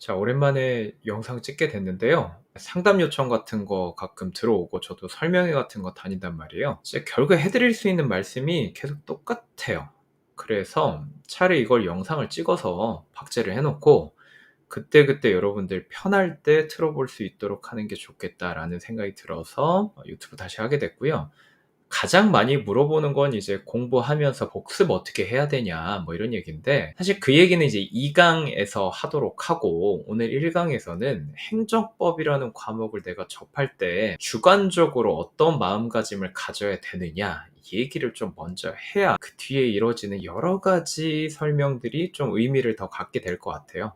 자, 오랜만에 영상 찍게 됐는데요. 상담 요청 같은 거 가끔 들어오고 저도 설명회 같은 거 다닌단 말이에요. 이제 결국에 해드릴 수 있는 말씀이 계속 똑같아요. 그래서 차라리 이걸 영상을 찍어서 박제를 해놓고 그때그때 여러분들 편할 때 틀어볼 수 있도록 하는 게 좋겠다라는 생각이 들어서 유튜브 다시 하게 됐고요. 가장 많이 물어보는 건 이제 공부하면서 복습 어떻게 해야 되냐, 뭐 이런 얘기인데, 사실 그 얘기는 이제 2강에서 하도록 하고, 오늘 1강에서는 행정법이라는 과목을 내가 접할 때 주관적으로 어떤 마음가짐을 가져야 되느냐, 이 얘기를 좀 먼저 해야 그 뒤에 이루어지는 여러 가지 설명들이 좀 의미를 더 갖게 될 것 같아요.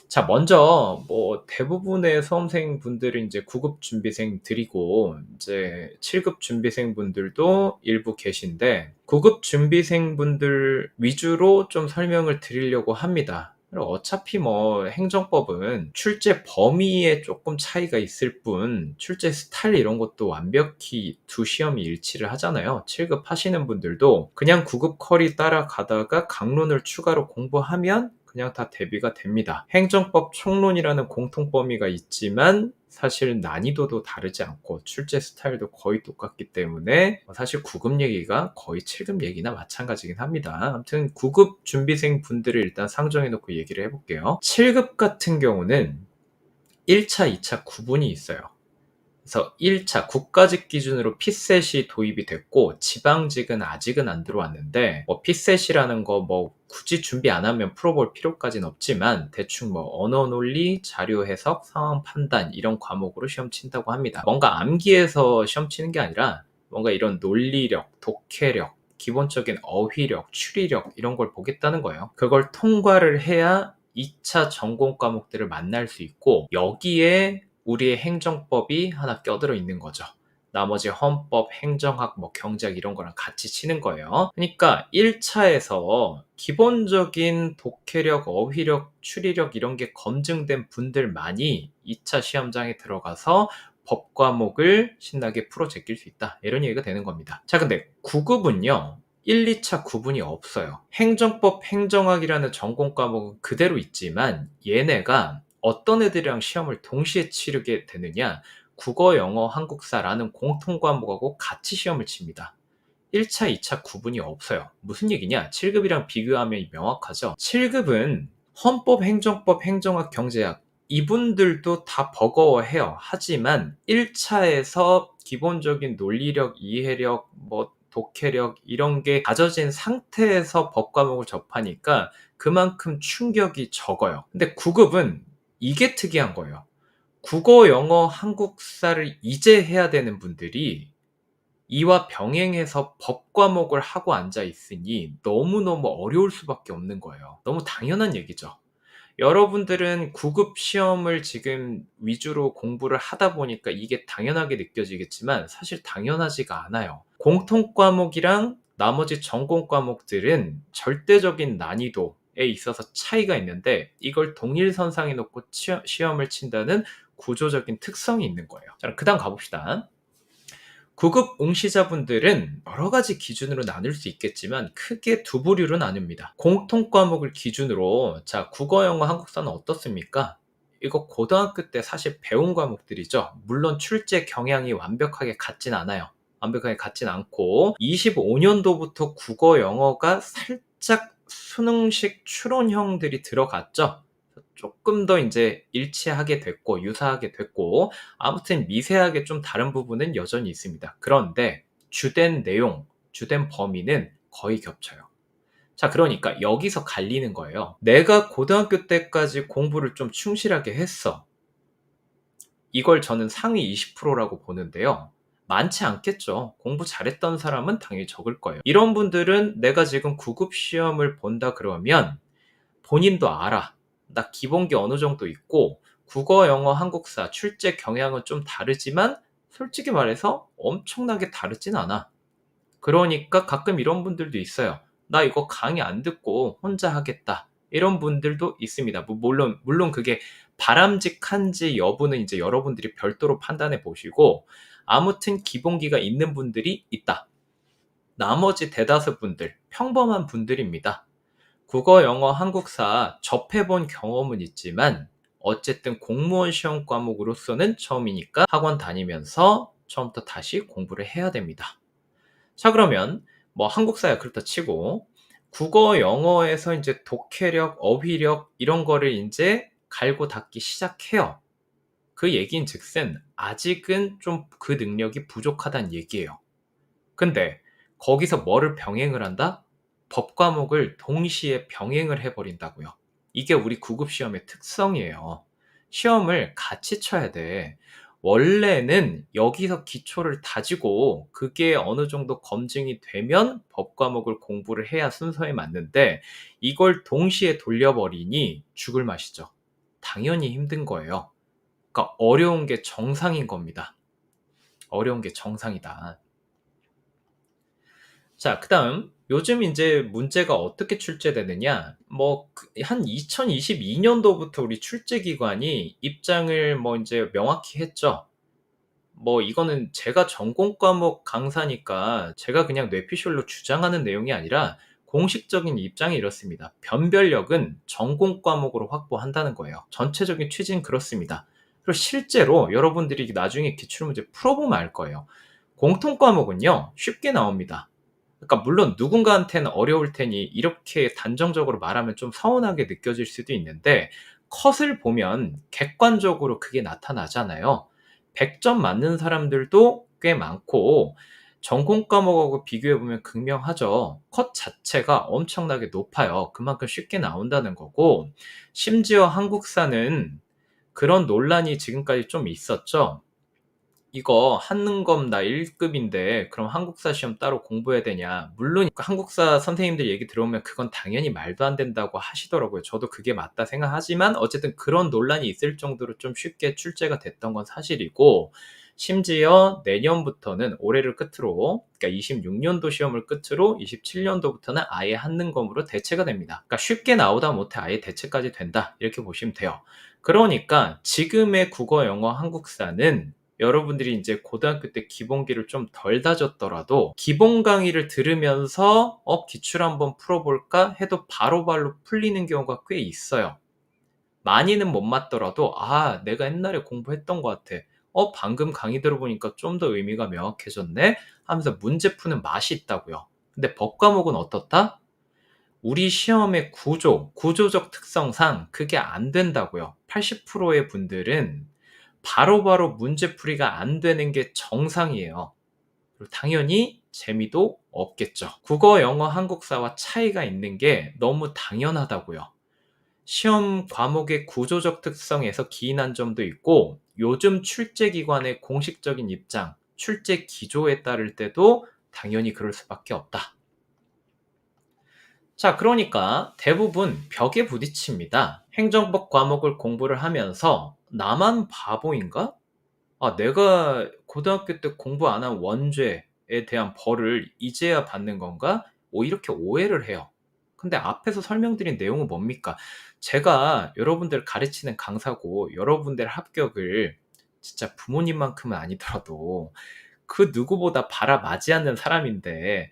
자, 먼저 대부분의 수험생분들은 이제 9급 준비생들이고 이제 7급 준비생분들도 일부 계신데 9급 준비생분들 위주로 좀 설명을 드리려고 합니다. 어차피 행정법은 출제 범위에 조금 차이가 있을 뿐 출제 스타일 이런 것도 완벽히 두 시험이 일치를 하잖아요. 7급 하시는 분들도 그냥 9급 컬이 따라가다가 강론을 추가로 공부하면 그냥 다 대비가 됩니다. 행정법 총론이라는 공통 범위가 있지만 사실 난이도도 다르지 않고 출제 스타일도 거의 똑같기 때문에 사실 9급 얘기가 거의 7급 얘기나 마찬가지긴 합니다. 아무튼 9급 준비생 분들을 일단 상정해 놓고 얘기를 해볼게요. 7급 같은 경우는 1차, 2차 구분이 있어요. 그래서 1차 국가직 기준으로 피셋이 도입이 됐고 지방직은 아직은 안 들어왔는데 피셋이라는 거 굳이 준비 안 하면 풀어볼 필요까지는 없지만 대충 언어 논리, 자료 해석, 상황 판단 이런 과목으로 시험 친다고 합니다. 뭔가 암기해서 시험 치는 게 아니라 뭔가 이런 논리력, 독해력, 기본적인 어휘력, 추리력 이런 걸 보겠다는 거예요. 그걸 통과를 해야 2차 전공 과목들을 만날 수 있고 여기에 우리의 행정법이 하나 껴들어 있는 거죠. 나머지 헌법, 행정학, 경제학 이런 거랑 같이 치는 거예요. 그러니까 1차에서 기본적인 독해력, 어휘력, 추리력 이런 게 검증된 분들만이 2차 시험장에 들어가서 법 과목을 신나게 풀어 제낄 수 있다. 이런 얘기가 되는 겁니다. 자, 근데 9급은요. 1, 2차 구분이 없어요. 행정법, 행정학이라는 전공 과목은 그대로 있지만 얘네가 어떤 애들이랑 시험을 동시에 치르게 되느냐? 국어, 영어, 한국사라는 공통 과목하고 같이 시험을 칩니다. 1차, 2차 구분이 없어요. 무슨 얘기냐? 7급이랑 비교하면 명확하죠. 7급은 헌법, 행정법, 행정학, 경제학 이분들도 다 버거워해요. 하지만 1차에서 기본적인 논리력, 이해력, 독해력 이런 게 가져진 상태에서 법 과목을 접하니까 그만큼 충격이 적어요. 근데 9급은 이게 특이한 거예요. 국어, 영어, 한국사를 이제 해야 되는 분들이 이와 병행해서 법 과목을 하고 앉아 있으니 너무너무 어려울 수밖에 없는 거예요. 너무 당연한 얘기죠. 여러분들은 9급 시험을 지금 위주로 공부를 하다 보니까 이게 당연하게 느껴지겠지만 사실 당연하지가 않아요. 공통 과목이랑 나머지 전공 과목들은 절대적인 난이도에 있어서 차이가 있는데 이걸 동일선상에 놓고 시험을 친다는 구조적인 특성이 있는 거예요. 자, 그 다음 가봅시다. 9급 응시자분들은 여러 가지 기준으로 나눌 수 있겠지만 크게 두 부류로 나눕니다. 공통 과목을 기준으로 자, 국어, 영어, 한국사는 어떻습니까? 이거 고등학교 때 사실 배운 과목들이죠. 물론 출제 경향이 완벽하게 같진 않아요. 완벽하게 같진 않고 25년도부터 국어, 영어가 살짝 수능식 추론형들이 들어갔죠. 조금 더 이제 일치하게 됐고 유사하게 됐고 아무튼 미세하게 좀 다른 부분은 여전히 있습니다. 그런데 주된 내용, 주된 범위는 거의 겹쳐요. 자, 그러니까 여기서 갈리는 거예요. 내가 고등학교 때까지 공부를 좀 충실하게 했어. 이걸 저는 상위 20%라고 보는데요. 많지 않겠죠. 공부 잘했던 사람은 당연히 적을 거예요. 이런 분들은 내가 지금 9급 시험을 본다 그러면 본인도 알아. 나 기본기 어느 정도 있고 국어, 영어, 한국사 출제 경향은 좀 다르지만 솔직히 말해서 엄청나게 다르진 않아. 그러니까 가끔 이런 분들도 있어요. 나 이거 강의 안 듣고 혼자 하겠다. 이런 분들도 있습니다. 물론 그게 바람직한지 여부는 이제 여러분들이 별도로 판단해 보시고 아무튼 기본기가 있는 분들이 있다. 나머지 대다수 분들, 평범한 분들입니다. 국어, 영어, 한국사 접해본 경험은 있지만 어쨌든 공무원 시험 과목으로서는 처음이니까 학원 다니면서 처음부터 다시 공부를 해야 됩니다. 자, 그러면 뭐 한국사야 그렇다 치고 국어, 영어에서 이제 독해력, 어휘력 이런 거를 이제 갈고 닦기 시작해요. 그 얘기인즉슨 아직은 좀 그 능력이 부족하다는 얘기예요. 근데 거기서 뭐를 병행을 한다? 법 과목을 동시에 병행을 해버린다고요. 이게 우리 구급 시험의 특성이에요. 시험을 같이 쳐야 돼. 원래는 여기서 기초를 다지고 그게 어느 정도 검증이 되면 법 과목을 공부를 해야 순서에 맞는데 이걸 동시에 돌려버리니 죽을 맛이죠. 당연히 힘든 거예요. 그러니까 어려운 게 정상인 겁니다. 어려운 게 정상이다. 자, 그다음 요즘 이제 문제가 어떻게 출제되느냐? 한 2022년도부터 우리 출제기관이 입장을 이제 명확히 했죠. 이거는 제가 전공 과목 강사니까 제가 그냥 뇌피셜로 주장하는 내용이 아니라 공식적인 입장이 이렇습니다. 변별력은 전공 과목으로 확보한다는 거예요. 전체적인 취지는 그렇습니다. 그리고 실제로 여러분들이 나중에 기출문제 풀어보면 알 거예요. 공통 과목은요, 쉽게 나옵니다. 그러니까 물론 누군가한테는 어려울 테니 이렇게 단정적으로 말하면 좀 서운하게 느껴질 수도 있는데 컷을 보면 객관적으로 그게 나타나잖아요. 100점 맞는 사람들도 꽤 많고 전공 과목하고 비교해 보면 극명하죠. 컷 자체가 엄청나게 높아요. 그만큼 쉽게 나온다는 거고 심지어 한국사는 그런 논란이 지금까지 좀 있었죠. 이거 한능검 나 1급인데 그럼 한국사 시험 따로 공부해야 되냐? 물론 한국사 선생님들 얘기 들어보면 그건 당연히 말도 안 된다고 하시더라고요. 저도 그게 맞다 생각하지만 어쨌든 그런 논란이 있을 정도로 좀 쉽게 출제가 됐던 건 사실이고 심지어 내년부터는 올해를 끝으로 그러니까 26년도 시험을 끝으로 27년도부터는 아예 한능검으로 대체가 됩니다. 그러니까 쉽게 나오다 못해 아예 대체까지 된다. 이렇게 보시면 돼요. 그러니까 지금의 국어, 영어, 한국사는 여러분들이 이제 고등학교 때 기본기를 좀 덜 다졌더라도 기본 강의를 들으면서 기출 한번 풀어볼까 해도 바로바로 풀리는 경우가 꽤 있어요. 많이는 못 맞더라도 내가 옛날에 공부했던 것 같아. 방금 강의 들어보니까 좀 더 의미가 명확해졌네 하면서 문제 푸는 맛이 있다고요. 근데 법 과목은 어떻다? 우리 시험의 구조적 특성상 그게 안 된다고요. 80%의 분들은 바로바로 문제풀이가 안 되는 게 정상이에요. 그리고 당연히 재미도 없겠죠. 국어, 영어, 한국사와 차이가 있는 게 너무 당연하다고요. 시험 과목의 구조적 특성에서 기인한 점도 있고 요즘 출제기관의 공식적인 입장, 출제 기조에 따를 때도 당연히 그럴 수밖에 없다. 자, 그러니까 대부분 벽에 부딪힙니다. 행정법 과목을 공부를 하면서 나만 바보인가? 내가 고등학교 때 공부 안 한 원죄에 대한 벌을 이제야 받는 건가? 이렇게 오해를 해요. 근데 앞에서 설명드린 내용은 뭡니까? 제가 여러분들 가르치는 강사고 여러분들 합격을 진짜 부모님만큼은 아니더라도 그 누구보다 바라마지 않는 사람인데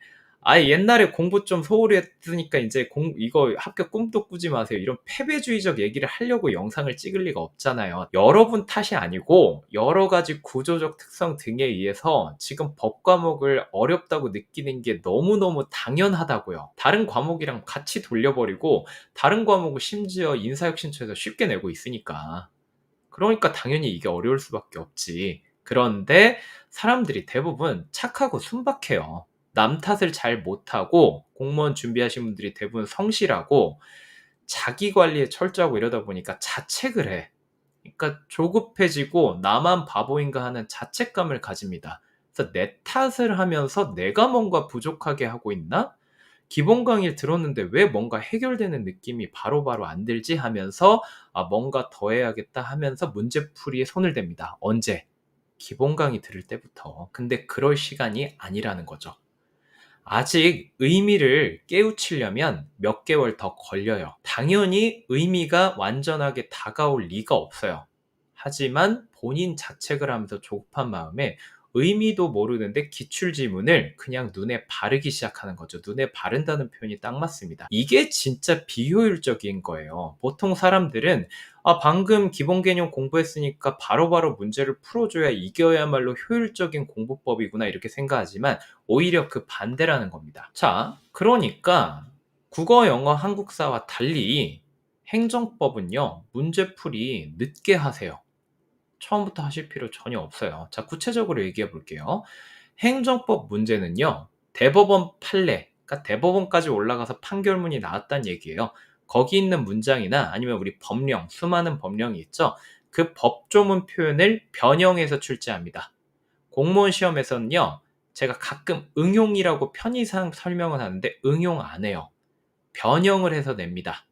옛날에 공부 좀 소홀히 했으니까 이제 이거 합격 꿈도 꾸지 마세요. 이런 패배주의적 얘기를 하려고 영상을 찍을 리가 없잖아요. 여러분 탓이 아니고 여러 가지 구조적 특성 등에 의해서 지금 법 과목을 어렵다고 느끼는 게 너무너무 당연하다고요. 다른 과목이랑 같이 돌려버리고 다른 과목을 심지어 인사혁신처에서 쉽게 내고 있으니까. 그러니까 당연히 이게 어려울 수밖에 없지. 그런데 사람들이 대부분 착하고 순박해요. 남 탓을 잘 못하고 공무원 준비하신 분들이 대부분 성실하고 자기 관리에 철저하고 이러다 보니까 자책을 해. 그러니까 조급해지고 나만 바보인가 하는 자책감을 가집니다. 그래서 내 탓을 하면서 내가 뭔가 부족하게 하고 있나? 기본 강의를 들었는데 왜 뭔가 해결되는 느낌이 바로바로 안 들지 하면서 뭔가 더 해야겠다 하면서 문제풀이에 손을 댑니다. 언제? 기본 강의 들을 때부터. 근데 그럴 시간이 아니라는 거죠. 아직 의미를 깨우치려면 몇 개월 더 걸려요. 당연히 의미가 완전하게 다가올 리가 없어요. 하지만 본인 자책을 하면서 조급한 마음에 의미도 모르는데 기출지문을 그냥 눈에 바르기 시작하는 거죠. 눈에 바른다는 표현이 딱 맞습니다. 이게 진짜 비효율적인 거예요. 보통 사람들은 방금 기본 개념 공부했으니까 바로바로 문제를 풀어줘야 이겨야말로 효율적인 공부법이구나 이렇게 생각하지만 오히려 그 반대라는 겁니다. 자, 그러니까 국어, 영어, 한국사와 달리 행정법은요, 문제풀이 늦게 하세요. 처음부터 하실 필요 전혀 없어요. 자, 구체적으로 얘기해 볼게요. 행정법 문제는요, 대법원 판례, 그러니까 대법원까지 올라가서 판결문이 나왔다는 얘기예요. 거기 있는 문장이나 아니면 우리 법령, 수많은 법령이 있죠. 그 법조문 표현을 변형해서 출제합니다. 공무원 시험에서는요, 제가 가끔 응용이라고 편의상 설명을 하는데 응용 안 해요. 변형을 해서 냅니다.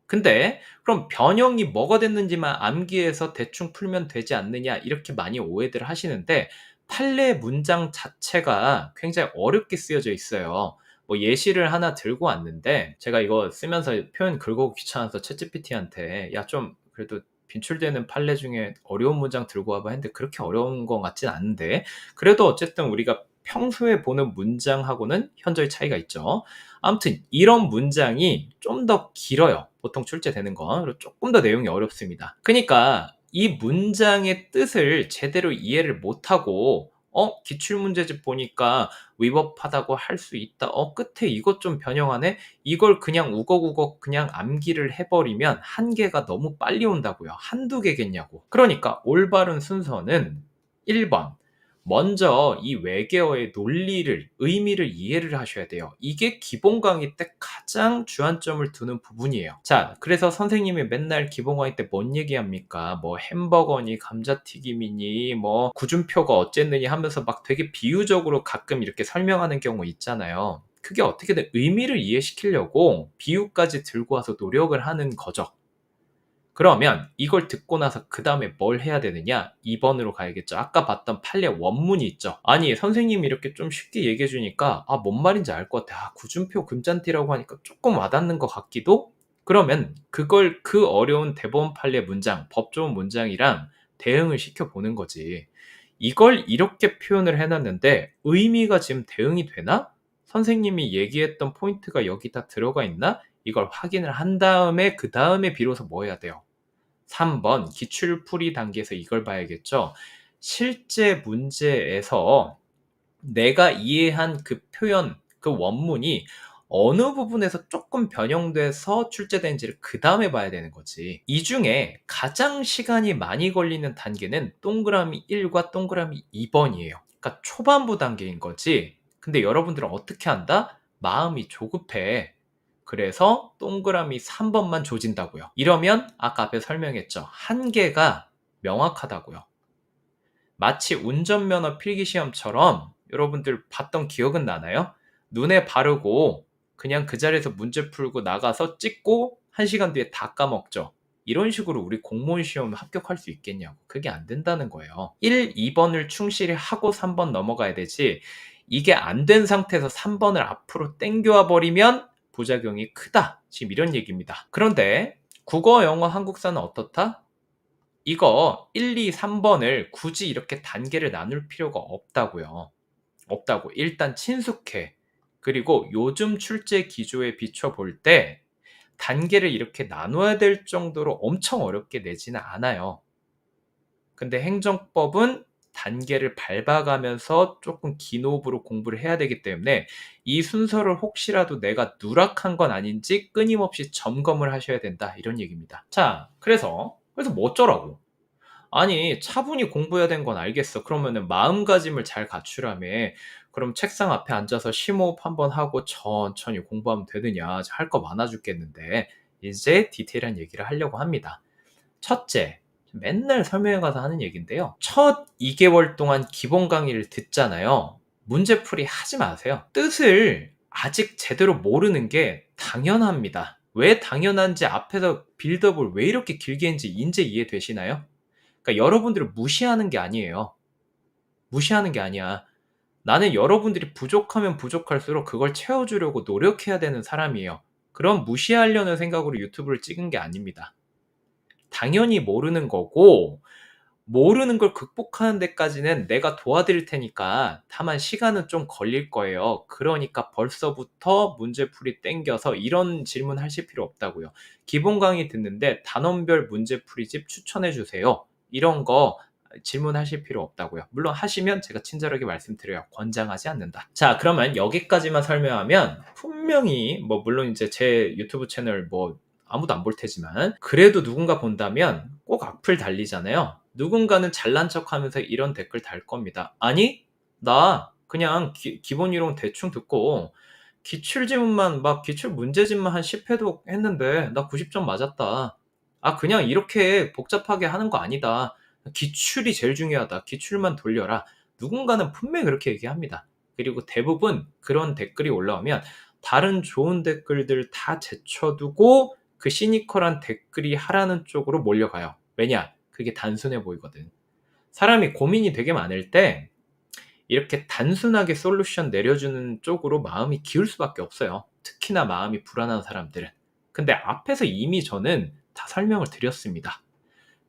근데 그럼 변형이 뭐가 됐는지만 암기해서 대충 풀면 되지 않느냐 이렇게 많이 오해들 하시는데 판례 문장 자체가 굉장히 어렵게 쓰여져 있어요. 뭐 예시를 하나 들고 왔는데 제가 이거 쓰면서 표현 긁어오기 귀찮아서 챗GPT한테 야 좀 그래도 빈출되는 판례 중에 어려운 문장 들고 와봐 했는데 그렇게 어려운 것 같진 않은데 그래도 어쨌든 우리가 평소에 보는 문장하고는 현저히 차이가 있죠. 아무튼 이런 문장이 좀 더 길어요. 보통 출제되는 건. 그리고 조금 더 내용이 어렵습니다. 그러니까 이 문장의 뜻을 제대로 이해를 못하고 기출문제집 보니까 위법하다고 할 수 있다. 끝에 이것 좀 변형하네? 이걸 그냥 우거우거 그냥 암기를 해버리면 한계가 너무 빨리 온다고요. 한두 개겠냐고. 그러니까 올바른 순서는 1번. 먼저 이 외계어의 논리를, 의미를 이해를 하셔야 돼요. 이게 기본 강의 때 가장 주안점을 두는 부분이에요. 자, 그래서 선생님이 맨날 기본 강의 때 뭔 얘기합니까? 뭐 햄버거니, 감자튀김이니, 뭐 구준표가 어쨌느니 하면서 막 되게 비유적으로 가끔 이렇게 설명하는 경우 있잖아요. 그게 어떻게든 의미를 이해시키려고 비유까지 들고 와서 노력을 하는 거죠. 그러면 이걸 듣고 나서 그 다음에 뭘 해야 되느냐? 2번으로 가야겠죠. 아까 봤던 판례 원문이 있죠. 아니 선생님이 이렇게 좀 쉽게 얘기해 주니까 뭔 말인지 알 것 같아. 구준표 금잔디라고 하니까 조금 와닿는 것 같기도? 그러면 그걸 그 어려운 대법원 판례 문장, 법조문 문장이랑 대응을 시켜보는 거지. 이걸 이렇게 표현을 해놨는데 의미가 지금 대응이 되나? 선생님이 얘기했던 포인트가 여기 다 들어가 있나? 이걸 확인을 한 다음에 그 다음에 비로소 뭐 해야 돼요? 3번 기출풀이 단계에서 이걸 봐야겠죠. 실제 문제에서 내가 이해한 그 표현, 그 원문이 어느 부분에서 조금 변형돼서 출제된지를 그 다음에 봐야 되는 거지. 이 중에 가장 시간이 많이 걸리는 단계는 동그라미 1과 동그라미 2번이에요. 그러니까 초반부 단계인 거지. 근데 여러분들은 어떻게 한다? 마음이 조급해. 그래서 동그라미 3번만 조진다고요. 이러면 아까 앞에 설명했죠. 한계가 명확하다고요. 마치 운전면허 필기시험처럼 여러분들 봤던 기억은 나나요? 눈에 바르고 그냥 그 자리에서 문제 풀고 나가서 찍고 1시간 뒤에 다 까먹죠. 이런 식으로 우리 공무원 시험 합격할 수 있겠냐고. 그게 안 된다는 거예요. 1, 2번을 충실히 하고 3번 넘어가야 되지. 이게 안 된 상태에서 3번을 앞으로 땡겨와 버리면 부작용이 크다. 지금 이런 얘기입니다. 그런데 국어, 영어, 한국사는 어떻다? 이거 1, 2, 3번을 굳이 이렇게 단계를 나눌 필요가 없다고요. 없다고. 일단 친숙해. 그리고 요즘 출제 기조에 비춰볼 때 단계를 이렇게 나눠야 될 정도로 엄청 어렵게 내지는 않아요. 근데 행정법은 단계를 밟아가면서 조금 긴 호흡으로 공부를 해야 되기 때문에 이 순서를 혹시라도 내가 누락한 건 아닌지 끊임없이 점검을 하셔야 된다. 이런 얘기입니다. 자, 그래서 뭐 어쩌라고? 아니 차분히 공부해야 되는 건 알겠어. 그러면은 마음가짐을 잘 갖추라며. 그럼 책상 앞에 앉아서 심호흡 한번 하고 천천히 공부하면 되느냐. 할 거 많아 죽겠는데 이제 디테일한 얘기를 하려고 합니다. 첫째, 맨날 설명회 가서 하는 얘기인데요. 첫 2개월 동안 기본 강의를 듣잖아요. 문제풀이 하지 마세요. 뜻을 아직 제대로 모르는 게 당연합니다. 왜 당연한지 앞에서 빌드업을 왜 이렇게 길게 했는지 이제 이해되시나요? 그러니까 여러분들을 무시하는 게 아니에요. 무시하는 게 아니야. 나는 여러분들이 부족하면 부족할수록 그걸 채워주려고 노력해야 되는 사람이에요. 그럼 무시하려는 생각으로 유튜브를 찍은 게 아닙니다. 당연히 모르는 거고 모르는 걸 극복하는 데까지는 내가 도와드릴 테니까 다만 시간은 좀 걸릴 거예요. 그러니까 벌써부터 문제풀이 땡겨서 이런 질문 하실 필요 없다고요. 기본 강의 듣는데 단원별 문제풀이집 추천해 주세요. 이런 거 질문하실 필요 없다고요. 물론 하시면 제가 친절하게 말씀드려요. 권장하지 않는다. 자, 그러면 여기까지만 설명하면 분명히 물론 이제 제 유튜브 채널 아무도 안 볼 테지만 그래도 누군가 본다면 꼭 악플 달리잖아요. 누군가는 잘난 척하면서 이런 댓글 달 겁니다. 아니, 나 그냥 기본 이론 대충 듣고 기출지문만 기출 문제집만 한 10회도 했는데 나 90점 맞았다. 아, 그냥 이렇게 복잡하게 하는 거 아니다. 기출이 제일 중요하다. 기출만 돌려라. 누군가는 분명히 그렇게 얘기합니다. 그리고 대부분 그런 댓글이 올라오면 다른 좋은 댓글들 다 제쳐두고 그 시니컬한 댓글이 하라는 쪽으로 몰려가요. 왜냐? 그게 단순해 보이거든. 사람이 고민이 되게 많을 때 이렇게 단순하게 솔루션 내려주는 쪽으로 마음이 기울 수밖에 없어요. 특히나 마음이 불안한 사람들은. 근데 앞에서 이미 저는 다 설명을 드렸습니다.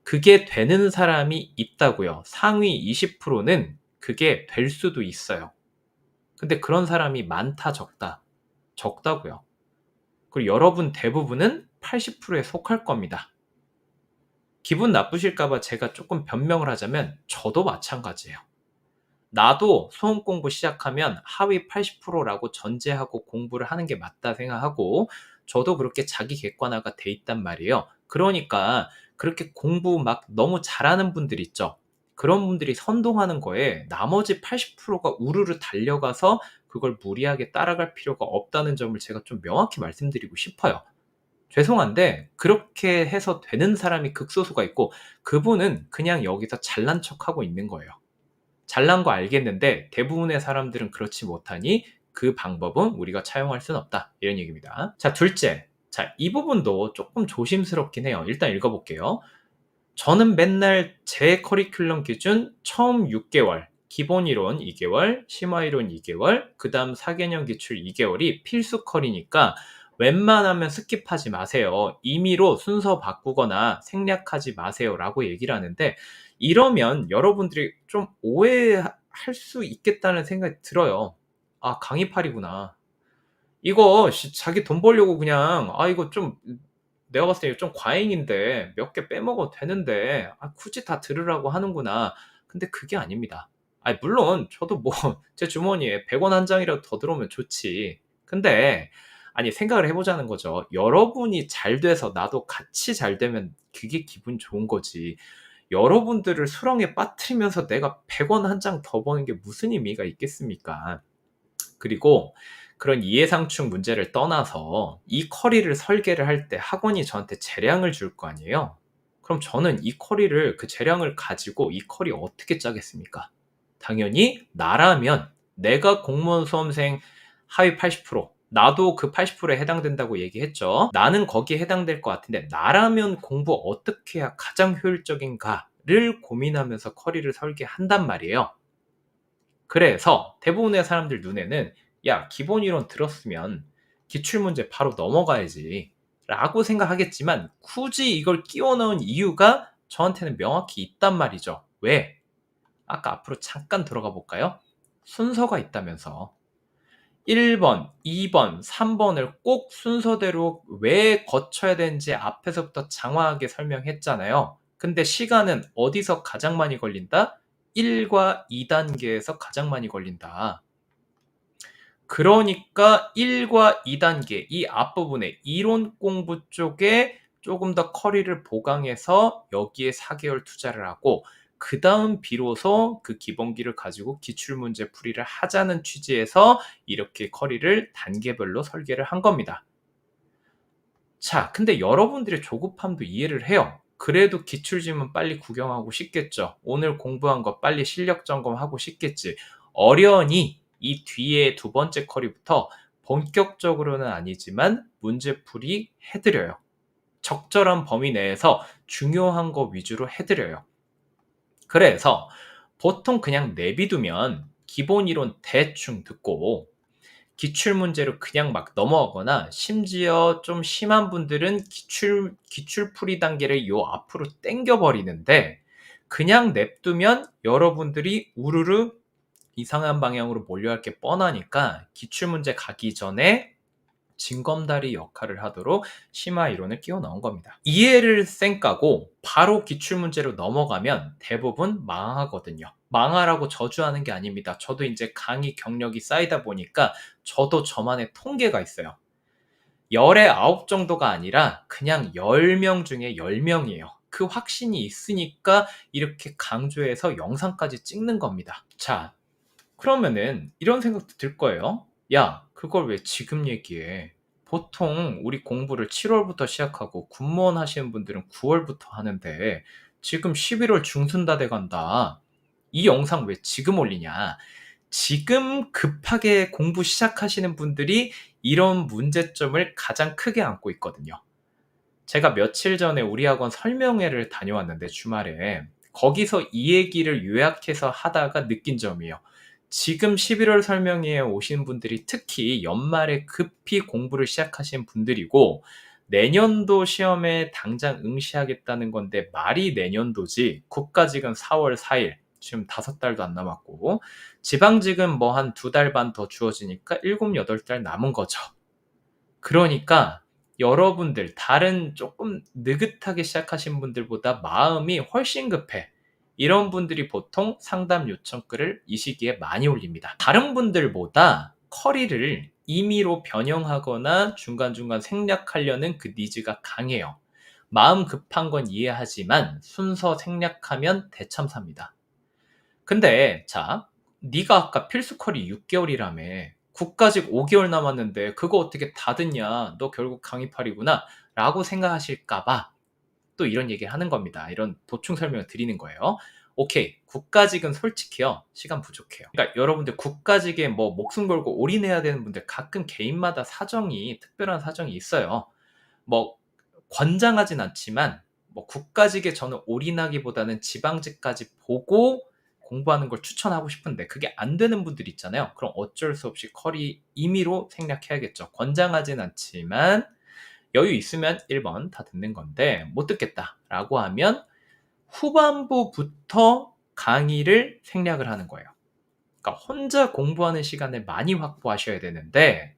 그게 되는 사람이 있다고요. 상위 20%는 그게 될 수도 있어요. 근데 그런 사람이 많다, 적다? 적다고요. 그리고 여러분 대부분은 80%에 속할 겁니다. 기분 나쁘실까봐 제가 조금 변명을 하자면 저도 마찬가지예요. 나도 수험 공부 시작하면 하위 80%라고 전제하고 공부를 하는 게 맞다 생각하고 저도 그렇게 자기 객관화가 돼 있단 말이에요. 그러니까 그렇게 공부 너무 잘하는 분들 있죠. 그런 분들이 선동하는 거에 나머지 80%가 우르르 달려가서 그걸 무리하게 따라갈 필요가 없다는 점을 제가 좀 명확히 말씀드리고 싶어요. 죄송한데 그렇게 해서 되는 사람이 극소수가 있고 그분은 그냥 여기서 잘난 척하고 있는 거예요. 잘난 거 알겠는데 대부분의 사람들은 그렇지 못하니 그 방법은 우리가 차용할 수는 없다. 이런 얘기입니다. 자, 둘째. 자, 이 부분도 조금 조심스럽긴 해요. 일단 읽어볼게요. 저는 맨날 제 커리큘럼 기준 처음 6개월, 기본 이론 2개월, 심화 이론 2개월, 그 다음 4개년 기출 2개월이 필수 컬이니까 웬만하면 스킵하지 마세요. 임의로 순서 바꾸거나 생략하지 마세요. 라고 얘기를 하는데 이러면 여러분들이 좀 오해할 수 있겠다는 생각이 들어요. 아, 강의팔이구나. 이거 자기 돈 벌려고 그냥 이거 좀 내가 봤을 때 좀 과잉인데 몇 개 빼먹어도 되는데 굳이 다 들으라고 하는구나. 근데 그게 아닙니다. 물론 저도 제 주머니에 100원 한 장이라도 더 들어오면 좋지. 근데 생각을 해보자는 거죠. 여러분이 잘 돼서 나도 같이 잘 되면 그게 기분 좋은 거지. 여러분들을 수렁에 빠뜨리면서 내가 100원 한 장 더 버는 게 무슨 의미가 있겠습니까? 그리고 그런 이해상충 문제를 떠나서 이 쿼리를 설계를 할 때 학원이 저한테 재량을 줄 거 아니에요? 그럼 저는 이 쿼리를 그 재량을 가지고 이 쿼리 어떻게 짜겠습니까? 당연히 나라면 내가 공무원 수험생 하위 80% 나도 그 80%에 해당된다고 얘기했죠. 나는 거기에 해당될 것 같은데 나라면 공부 어떻게 해야 가장 효율적인가를 고민하면서 쿼리를 설계한단 말이에요. 그래서 대부분의 사람들 눈에는 야, 기본 이론 들었으면 기출문제 바로 넘어가야지 라고 생각하겠지만 굳이 이걸 끼워 넣은 이유가 저한테는 명확히 있단 말이죠. 왜? 아까 앞으로 잠깐 들어가 볼까요? 순서가 있다면서 1번, 2번, 3번을 꼭 순서대로 왜 거쳐야 되는지 앞에서부터 장황하게 설명했잖아요. 근데 시간은 어디서 가장 많이 걸린다? 1과 2단계에서 가장 많이 걸린다. 그러니까 1과 2단계 이 앞부분에 이론 공부 쪽에 조금 더 커리를 보강해서 여기에 4개월 투자를 하고 그 다음 비로소 그 기본기를 가지고 기출문제 풀이를 하자는 취지에서 이렇게 커리를 단계별로 설계를 한 겁니다. 자, 근데 여러분들의 조급함도 이해를 해요. 그래도 기출지문 빨리 구경하고 싶겠죠. 오늘 공부한 거 빨리 실력 점검하고 싶겠지. 어련히 이 뒤에 두 번째 커리부터 본격적으로는 아니지만 문제풀이 해드려요. 적절한 범위 내에서 중요한 거 위주로 해드려요. 그래서 보통 그냥 내비두면 기본 이론 대충 듣고 기출문제로 그냥 막 넘어가거나 심지어 좀 심한 분들은 기출풀이 단계를 요 앞으로 당겨버리는데 그냥 냅두면 여러분들이 우르르 이상한 방향으로 몰려갈 게 뻔하니까 기출문제 가기 전에 징검다리 역할을 하도록 심화 이론을 끼워 넣은 겁니다. 이해를 쌩까고 바로 기출문제로 넘어가면 대부분 망하거든요. 망하라고 저주하는 게 아닙니다. 저도 이제 강의 경력이 쌓이다 보니까 저도 저만의 통계가 있어요. 10에 9 정도가 아니라 그냥 10명 중에 10명이에요. 그 확신이 있으니까 이렇게 강조해서 영상까지 찍는 겁니다. 자, 그러면은 이런 생각도 들 거예요. 야, 그걸 왜 지금 얘기해? 보통 우리 공부를 7월부터 시작하고 군무원 하시는 분들은 9월부터 하는데 지금 11월 중순 다 돼간다. 이 영상 왜 지금 올리냐? 지금 급하게 공부 시작하시는 분들이 이런 문제점을 가장 크게 안고 있거든요. 제가 며칠 전에 우리 학원 설명회를 다녀왔는데 주말에 거기서 이 얘기를 요약해서 하다가 느낀 점이에요. 지금 11월 설명회에 오신 분들이 특히 연말에 급히 공부를 시작하신 분들이고 내년도 시험에 당장 응시하겠다는 건데 말이 내년도지 국가직은 4월 4일 지금 5달도 안 남았고 지방직은 뭐 한 2달 반 더 주어지니까 7, 8달 남은 거죠. 그러니까 여러분들 다른 조금 느긋하게 시작하신 분들보다 마음이 훨씬 급해. 이런 분들이 보통 상담 요청 글을 이 시기에 많이 올립니다. 다른 분들보다 커리를 임의로 변형하거나 중간중간 생략하려는 그 니즈가 강해요. 마음 급한 건 이해하지만 순서 생략하면 대참사입니다. 근데 자, 네가 아까 필수 커리 6개월이라며 국가직 5개월 남았는데 그거 어떻게 다 듣냐? 너 결국 강의팔이구나 라고 생각하실까봐 또 이런 얘기를 하는 겁니다. 이런 보충 설명을 드리는 거예요. 오케이, 국가직은 솔직히요 시간 부족해요. 그러니까 여러분들 국가직에 뭐 목숨 걸고 올인해야 되는 분들 가끔 개인마다 사정이 특별한 사정이 있어요. 뭐 권장하진 않지만 뭐 국가직에 저는 올인하기보다는 지방직까지 보고 공부하는 걸 추천하고 싶은데 그게 안 되는 분들 있잖아요. 그럼 어쩔 수 없이 커리 임의로 생략해야겠죠. 권장하진 않지만 여유 있으면 1번 다 듣는 건데 못 듣겠다 라고 하면 후반부부터 강의를 생략을 하는 거예요. 그러니까 혼자 공부하는 시간을 많이 확보하셔야 되는데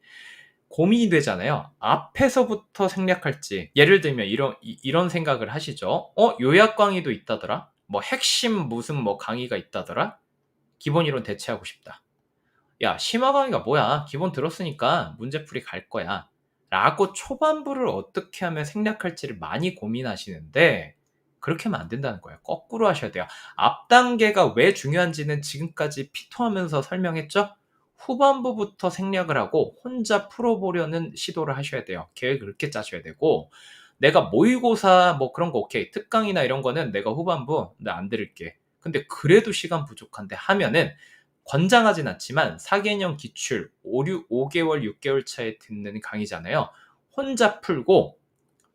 고민이 되잖아요. 앞에서부터 생략할지. 예를 들면 이런 생각을 하시죠. 요약 강의도 있다더라? 뭐 핵심 무슨 뭐 강의가 있다더라? 기본 이론 대체하고 싶다. 야, 심화 강의가 뭐야? 기본 들었으니까 문제풀이 갈 거야. 라고 초반부를 어떻게 하면 생략할지를 많이 고민하시는데 그렇게 하면 안 된다는 거예요. 거꾸로 하셔야 돼요. 앞 단계가 왜 중요한지는 지금까지 피토하면서 설명했죠? 후반부부터 생략을 하고 혼자 풀어보려는 시도를 하셔야 돼요. 계획을 그렇게 짜셔야 되고 내가 모의고사 뭐 그런 거 오케이. 특강이나 이런 거는 내가 후반부 나 안 들을게. 근데 그래도 시간 부족한데 하면은 권장하진 않지만 4개년 기출 5개월, 6개월 차에 듣는 강의잖아요. 혼자 풀고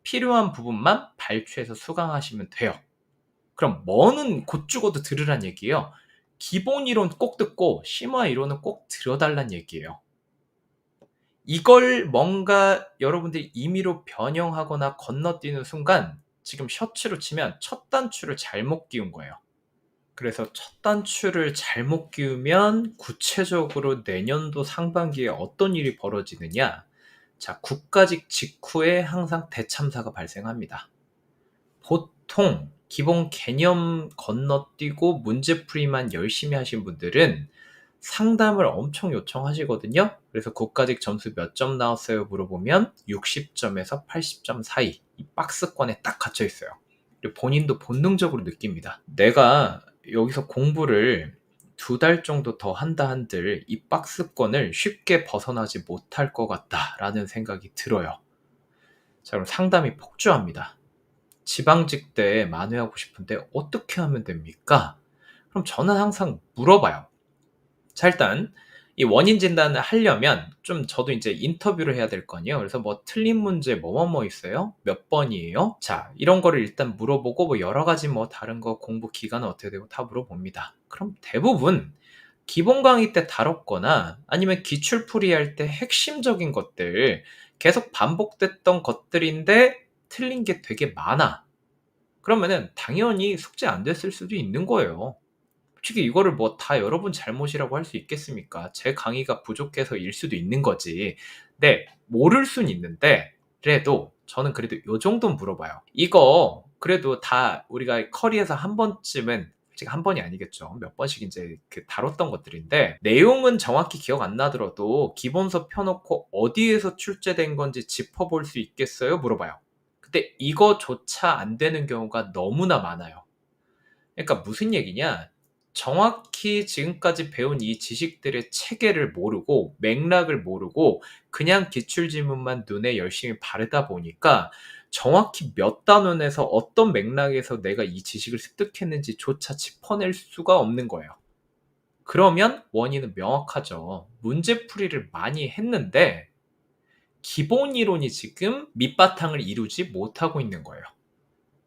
필요한 부분만 발췌해서 수강하시면 돼요. 그럼 뭐는 곧 죽어도 들으란 얘기예요. 기본 이론 꼭 듣고 심화 이론은 꼭 들어달란 얘기예요. 이걸 뭔가 여러분들이 임의로 변형하거나 건너뛰는 순간 지금 셔츠로 치면 첫 단추를 잘못 끼운 거예요. 그래서 첫 단추를 잘못 끼우면 구체적으로 내년도 상반기에 어떤 일이 벌어지느냐? 자, 국가직 직후에 항상 대참사가 발생합니다. 보통 기본 개념 건너뛰고 문제풀이만 열심히 하신 분들은 상담을 엄청 요청하시거든요. 그래서 국가직 점수 몇 점 나왔어요? 물어보면 60점에서 80점 사이 이 박스권에 딱 갇혀 있어요. 그리고 본인도 본능적으로 느낍니다. 내가 여기서 공부를 2달 정도 더 한다 한들 이 박스권을 쉽게 벗어나지 못할 것 같다라는 생각이 들어요. 자, 그럼 상담이 폭주합니다. 지방직 때 만회하고 싶은데 어떻게 하면 됩니까? 그럼 저는 항상 물어봐요. 자, 일단 이 원인 진단을 하려면 좀 저도 이제 인터뷰를 해야 될 거 아니에요. 그래서 뭐 틀린 문제 뭐 있어요? 몇 번이에요? 자, 이런 거를 일단 물어보고 뭐 여러 가지 뭐 다른 거 공부 기간은 어떻게 되고 다 물어봅니다. 그럼 대부분 기본 강의 때 다뤘거나 아니면 기출풀이 할 때 핵심적인 것들 계속 반복됐던 것들인데 틀린 게 되게 많아. 그러면은 당연히 숙제 안 됐을 수도 있는 거예요. 솔직히 이거를 뭐 다 여러분 잘못이라고 할 수 있겠습니까? 제 강의가 부족해서일 수도 있는 거지. 네, 모를 순 있는데 그래도 저는 그래도 요 정도는 물어봐요. 이거 그래도 다 우리가 커리에서 한 번쯤은, 솔직히 한 번이 아니겠죠. 몇 번씩 인제 다뤘던 것들인데 내용은 정확히 기억 안 나더라도 기본서 펴 놓고 어디에서 출제된 건지 짚어볼 수 있겠어요? 물어봐요. 근데 이거조차 안 되는 경우가 너무나 많아요. 그러니까 무슨 얘기냐? 정확히 지금까지 배운 이 지식들의 체계를 모르고 맥락을 모르고 그냥 기출지문만 눈에 열심히 바르다 보니까 정확히 몇 단원에서 어떤 맥락에서 내가 이 지식을 습득했는지조차 짚어낼 수가 없는 거예요. 그러면 원인은 명확하죠. 문제풀이를 많이 했는데 기본 이론이 지금 밑바탕을 이루지 못하고 있는 거예요.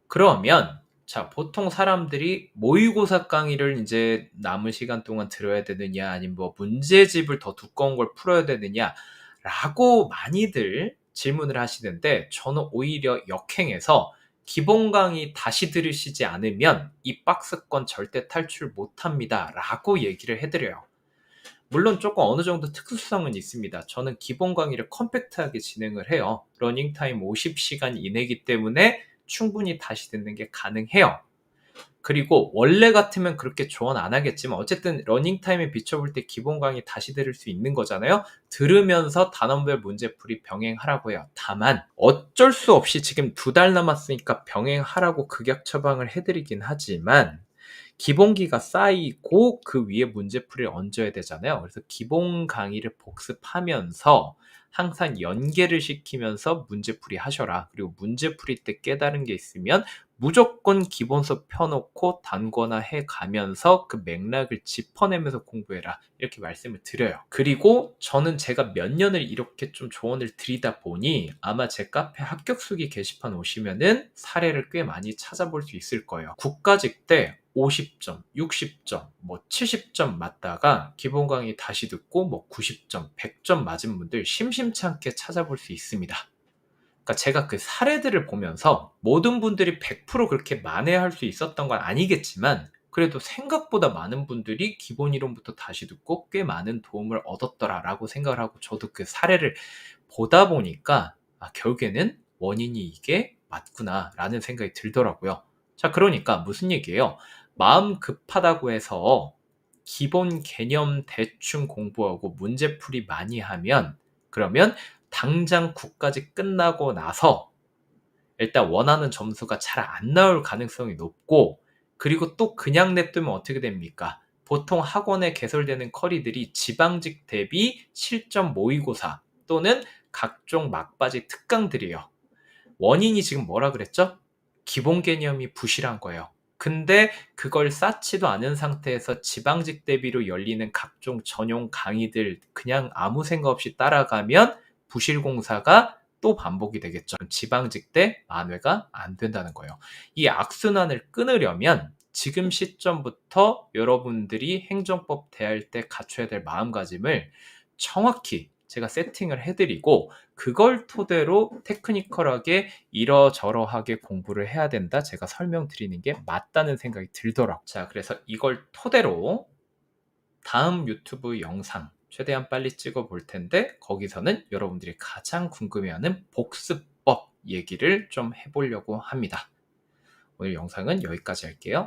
그러면 자, 보통 사람들이 모의고사 강의를 인제 남은 시간 동안 들어야 되느냐 아니면 뭐 문제집을 더 두꺼운 걸 풀어야 되느냐라고 많이들 질문을 하시는데 저는 오히려 역행해서 "기본 강의 다시 들으시지 않으면 이 박스권 절대 탈출 못 합니다."라고 얘기를 해 드려요. 물론 쪼끔 어느 정도 특수성은 있습니다. 저는 기본 강의를 컴팩트하게 진행을 해요. 러닝 타임 50시간 이내이기 때문에 충분히 다시 듣는 게 가능해요. 그리고 원래 같으면 그렇게 조언 안 하겠지만 어쨌든 러닝 타임에 비춰볼 때 기본 강의 다시 들을 수 있는 거잖아요. 들으면서 단원별 문제풀이 병행하라고 해요. 다만 어쩔 수 없이 지금 2달 남았으니까 병행하라고 극약 처방을 해 드리긴 하지만 기본기가 쌓이고 그 위에 문제풀이를 얹어야 되잖아요. 그래서 기본 강의를 복습하면서 항상 연계를 시키면서 문제풀이 하셔라. 그리고 문제풀이 때 깨달은 게 있으면 무조건 기본서 펴놓고 단권화해 가면서 그 맥락을 짚어내면서 공부해라. 이렇게 말씀을 드려요. 그리고 저는 제가 몇 년을 이렇게 좀 조언을 드리다 보니 아마 제 카페 합격수기 게시판 오시면은 사례를 꽤 많이 찾아볼 수 있을 거예요. 국가직 때 50점, 60점, 뭐 70점 맞다가 기본 강의 다시 듣고 뭐 90점, 100점 맞은 분들 심심치 않게 찾아볼 수 있습니다. 그러니까 제가 그 사례들을 보면서 모든 분들이 100% 그렇게 만회할 수 있었던 건 아니겠지만 그래도 생각보다 많은 분들이 기본 이론부터 다시 듣고 꽤 많은 도움을 얻었더라라고 생각을 하고 저도 그 사례를 보다 보니까 결국에는 원인이 이게 맞구나라는 생각이 들더라고요. 자, 그러니까 무슨 얘기예요? 마음 급하다고 해서 기본 개념 대충 공부하고 문제풀이 많이 하면 그러면 당장 국까지 끝나고 나서 일단 원하는 점수가 잘 안 나올 가능성이 높고 그리고 또 그냥 냅두면 어떻게 됩니까? 보통 학원에 개설되는 커리들이 지방직 대비 실전 모의고사 또는 각종 막바지 특강들이에요. 원인이 지금 뭐라 그랬죠? 기본 개념이 부실한 거예요. 근데 그걸 쌓지도 않은 상태에서 지방직 대비로 열리는 각종 전용 강의들 그냥 아무 생각 없이 따라가면 부실공사가 또 반복이 되겠죠. 지방직 때 만회가 안 된다는 거예요. 이 악순환을 끊으려면 지금 시점부터 여러분들이 행정법 대할 때 갖춰야 될 마음가짐을 정확히 제가 세팅을 해드리고 그걸 토대로 테크니컬하게 이러저러하게 공부를 해야 된다. 제가 설명드리는 게 맞다는 생각이 들더라고요. 자, 그래서 이걸 토대로 다음 유튜브 영상 최대한 빨리 찍어 볼 텐데 거기서는 여러분들이 가장 궁금해하는 복습법 얘기를 좀 해보려고 합니다. 오늘 영상은 여기까지 할게요.